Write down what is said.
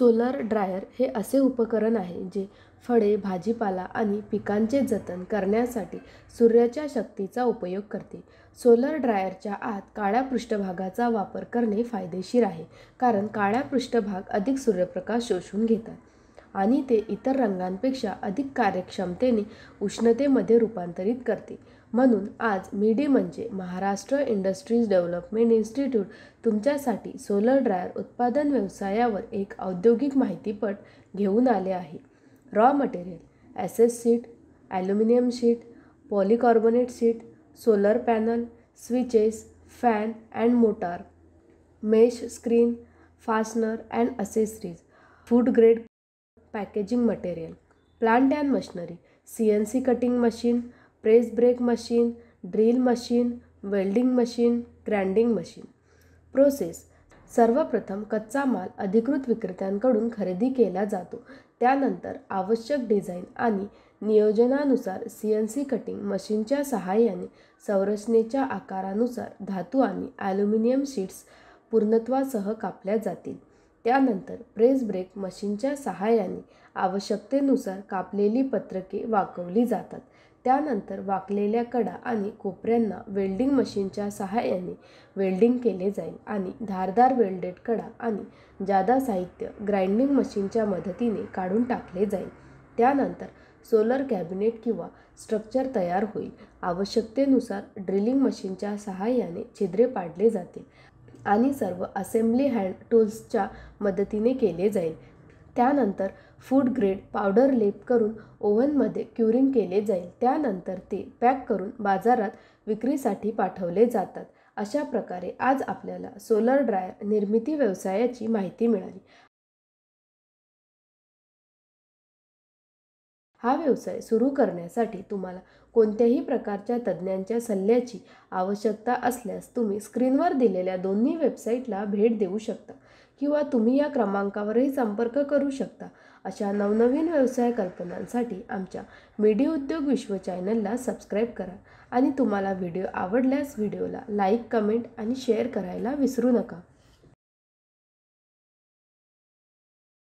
Solar dryer हे असे उपकरण आहे जे फळे, भाजीपाला आणि पिकांचे जतन करण्यासाठी सूर्याच्या शक्तीचा उपयोग करते. सोलर ड्रायरच्या आत काळ्या पृष्ठभागाचा वापर करणे फायदेशीर आहे, कारण काळ्या पृष्ठभाग अधिक सूर्यप्रकाश शोषून घेतात आणि ते इतर रंगांपेक्षा अधिक कार्यक्षमतेने उष्णतेमध्ये रूपांतरित करते. म्हणून आज मिडी म्हणजे महाराष्ट्र इंडस्ट्रीज डेव्हलपमेंट इन्स्टिट्यूट तुमच्यासाठी सोलर ड्रायर उत्पादन व्यवसायावर एक औद्योगिक माहितीपट घेऊन आले आहे. Raw material: SS sheet, aluminium sheet, polycarbonate sheet, solar panel, switches, fan and motor, mesh screen, fastener and accessories, food grade packaging material, plant and machinery, CNC cutting machine, press brake machine, drill machine, welding machine, grinding machine. Process: सर्वप्रथम कच्चा माल अधिकृत विक्रेत्यांकडून खरेदी केला जातो. त्यानंतर आवश्यक डिझाईन आणि नियोजनानुसार CNC कटिंग मशीनच्या सहाय्याने संरचनेच्या आकारानुसार धातू आणि ॲल्युमिनियम शीट्स पूर्णत्वासह कापल्या जातील. त्यानंतर प्रेस ब्रेक मशीनच्या सहाय्याने आवश्यकतेनुसार कापलेली पत्रके वाकवली जातात. त्यानंतर वाकलेल्या कडा आणि कोपऱ्यांना वेल्डिंग मशीनच्या सहाय्याने वेल्डिंग केले जाईल आणि धारदार वेल्डेड कडा आणि जादा साहित्य ग्राइंडिंग मशीनच्या मदतीने काढून टाकले जाईल. त्यानंतर सोलर कॅबिनेट किंवा स्ट्रक्चर तयार होईल. आवश्यकतेनुसार ड्रिलिंग मशीनच्या सहाय्याने छिद्रे पाडले जातील आणि सर्व असेंब्ली हँड टूल्सच्या मदतीने केले जाईल. त्यानंतर फूड ग्रेड पावडर लेप करून ओव्हनमध्ये क्युरिंग केले जाईल. त्यानंतर ते पॅक करून बाजारात विक्रीसाठी पाठवले जातात. अशा प्रकारे आज आपल्याला सोलर ड्रायर निर्मिती व्यवसायाची माहिती मिळाली. हा व्यवसाय सुरू करण्यासाठी तुम्हाला कोणत्याही प्रकारच्या तज्ज्ञांच्या सल्ल्याची आवश्यकता असल्यास तुम्ही स्क्रीनवर दिलेल्या दोन्ही वेबसाईटला भेट देऊ शकता किंवा तुम्ही या क्रमांकावरही संपर्क करू शकता. अशा नवनवीन व्यवसाय कल्पनांसाठी आमच्या मिडी उद्योग विश्व चॅनलला सबस्क्राईब करा आणि तुम्हाला व्हिडिओ आवडल्यास व्हिडिओला लाईक, कमेंट आणि शेअर करायला विसरू नका.